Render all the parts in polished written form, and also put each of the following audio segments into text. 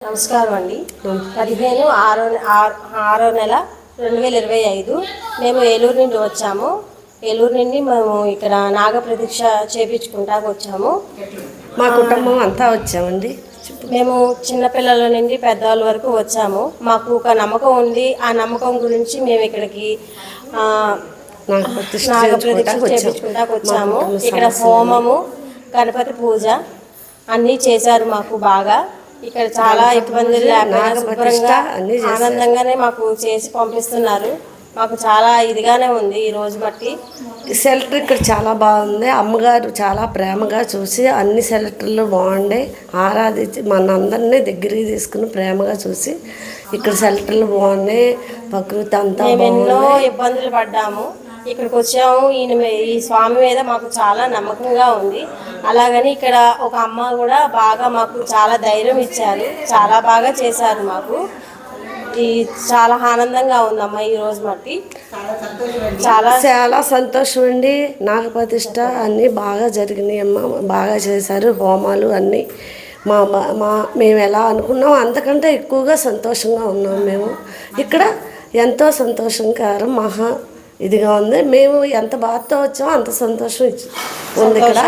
నమస్కారం అండి. 15/6/2025 మేము ఏలూరు నుండి వచ్చాము. ఏలూరు నుండి మేము ఇక్కడ నాగప్రదీక్ష చేయించుకుంటాకు వచ్చాము. మా కుటుంబం అంతా వచ్చామండి. మేము చిన్నపిల్లల నుండి పెద్దవాళ్ళ వరకు వచ్చాము. మాకు ఒక నమ్మకం ఉంది. ఆ నమ్మకం గురించి మేము ఇక్కడికి నాగప్రదీక్ష చేయించుకుంటాకు వచ్చాము. ఇక్కడ హోమము, గణపతి పూజ అన్నీ చేశారు. మాకు బాగా ఇక్కడ చాలా ఇబ్బందులు లేకుండా శుభ్రంగా ఆనందంగానే మాకు చేసి పంపిస్తున్నారు. మాకు చాలా ఇదిగానే ఉంది ఈ రోజు బట్టి. షెల్టర్ ఇక్కడ చాలా బాగుంది. అమ్మగారు చాలా ప్రేమగా చూసి అన్ని షెల్టర్లు బాగుండే ఆరాధించి మనందరినీ దగ్గరికి తీసుకుని ప్రేమగా చూసి ఇక్కడ షెల్టర్లు బాగున్నాయి. ప్రకృతి అంతా ఎన్నో ఇబ్బందులు పడ్డాము. ఇక్కడికి వచ్చాము. ఈ స్వామి మీద మాకు చాలా నమ్మకంగా ఉంది. అలాగని ఇక్కడ ఒక అమ్మ కూడా బాగా మాకు చాలా ధైర్యం ఇచ్చారు. చాలా బాగా చేశారు. మాకు చాలా ఆనందంగా ఉందమ్మా ఈ రోజు బట్టి. చాలా చాలా సంతోషం అండి. నాగప్రతిష్ఠ అన్నీ బాగా జరిగినాయి అమ్మ. బాగా చేశారు. హోమాలు అన్నీ మేము ఎలా అనుకున్నాం అంతకంటే ఎక్కువగా సంతోషంగా ఉన్నాం. మేము ఇక్కడ ఎంతో సంతోషకరం ఇదిగా ఉంది. మేము ఎంత బాధతో వచ్చామో అంత సంతోషం ఉంది. ఇక్కడ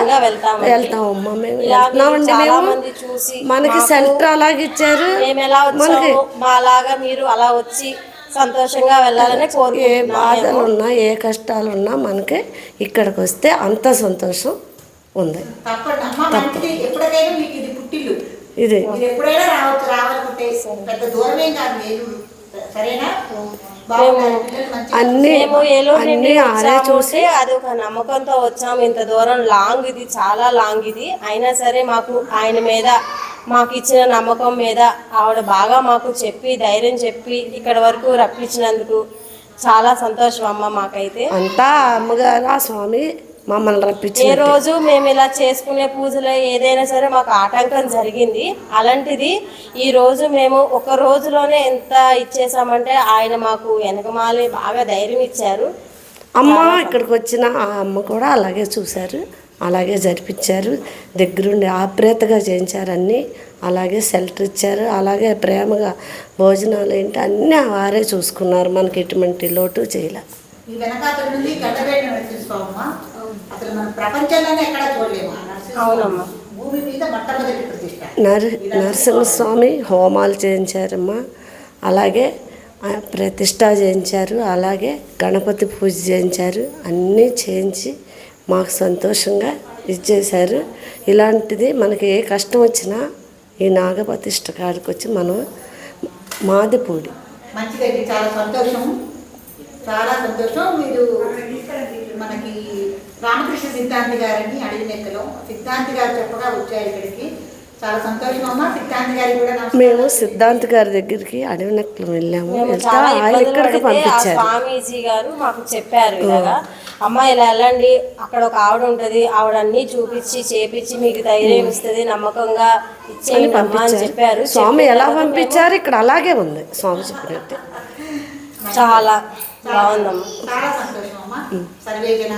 వెళ్తామమ్మా. మేము వెళ్తున్నామండి. మనకి సెంటర్ అలాగే ఇచ్చారు. మనకి అలాగా మీరు అలా వచ్చి సంతోషంగా వెళ్ళాలని ఏ బాధలు ఉన్నా ఏ కష్టాలు ఉన్నా మనకి ఇక్కడికి వస్తే అంత సంతోషం ఉంది. ఇది అన్ని చూసి అది ఒక నమ్మకంతో వచ్చాము. ఇంత దూరం లాంగ్, ఇది చాలా లాంగ్ ఇది. అయినా సరే మాకు ఆయన మీద మాకు ఇచ్చిన నమ్మకం మీద ఆవిడ బాగా మాకు చెప్పి ధైర్యం చెప్పి ఇక్కడ వరకు రప్పించినందుకు చాలా సంతోషం అమ్మ. మాకైతే అంతా అమ్మగారు ఆ స్వామి మమ్మల్ని రప్పించి ఏ రోజు మేము ఇలా చేసుకునే పూజలో ఏదైనా సరే మాకు ఆటంకం జరిగింది. అలాంటిది ఈ రోజు మేము ఒక రోజులోనే ఎంత ఇచ్చేసామంటే ఆయన మాకు వెనకమాలి బాగా ధైర్యం ఇచ్చారు. అమ్మ ఇక్కడికి వచ్చిన ఆ అమ్మ కూడా అలాగే చూశారు, అలాగే జరిపించారు. దగ్గరుండి ఆప్రేతగా చేయించారు. అన్నీ అలాగే షెల్టర్ ఇచ్చారు. అలాగే ప్రేమగా భోజనాలు ఏంటి అన్నీ వారే చూసుకున్నారు. మనకి ఎటువంటి లోటు చేయలే. నరసింహస్వామి హోమాలు చేయించారమ్మా. అలాగే ప్రతిష్ట చేయించారు. అలాగే గణపతి పూజ చేయించారు. అన్నీ చేయించి మాకు సంతోషంగా ఇచ్చేశారు. ఇలాంటిది మనకి ఏ కష్టం వచ్చినా ఈ నాగప్రతిష్ఠ కాడికి వచ్చి మనం మాదిపూడి మంచిదండి. చాలా సంతోషం, చాలా సంతోషం. మీరు మనకి రామకృష్ణ సిద్ధాంతి గారని అడిగినెక్కలో సిద్ధాంతి గారు చెప్పగా వచ్చారు ఇక్కడికి. చాలా సంతోషం అమ్మ. సిద్ధాంతి గారి కూడా మేము సిద్ధాంతి గారి దగ్గరికి అడవినెక్కలు వెళ్ళాము. ఆయన ఇక్కడికి పంపించారు. స్వామీజీ గారు మాకు చెప్పారు ఇలాగా అమ్మ ఇలా వెళ్ళండి, అక్కడ ఒక ఆవిడ ఉంటుంది, ఆవిడ అన్ని చూపించి చేపించి మీకు ధైర్యం ఇస్తుంది, నమ్మకంగా ఇచ్చేయండి అని చెప్పారు. స్వామి ఎలా పంపించారు ఇక్కడ అలాగే ఉంది స్వామి చెప్పినట్టు. చాలా బాగుందమ్మా. చాలా సంతోషం అమ్మ. సర్వే జనా